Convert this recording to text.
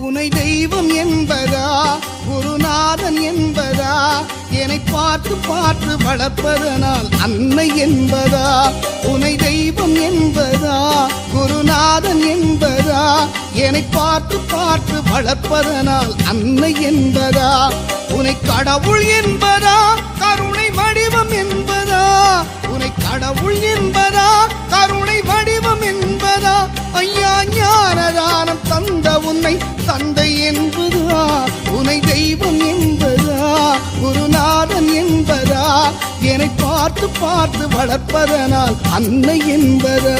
உனை தெய்வம் என்பதா குருநாதன் என்பதா என்னை பார்த்து பார்த்து வளர்ப்பதனால் அன்னை என்பதா உனை தெய்வம் என்பதா குருநாதன் என்பதா என்னை பார்த்து பார்த்து வளர்ப்பதனால் அன்னை என்பதா உனை கடவுள் என்பதா கருணை வடிவம் என்பதா உனை கடவுள் என்பதா கருணை வடிவம் என்பதா ஐயா ஞானதானம் தந்த உன்னை தந்தை என்பதா உனை தெய்வம் என்பதா குருநாதன் என்பதா என்னை பார்த்து பார்த்து வளர்ப்பதனால் அன்னை என்பதா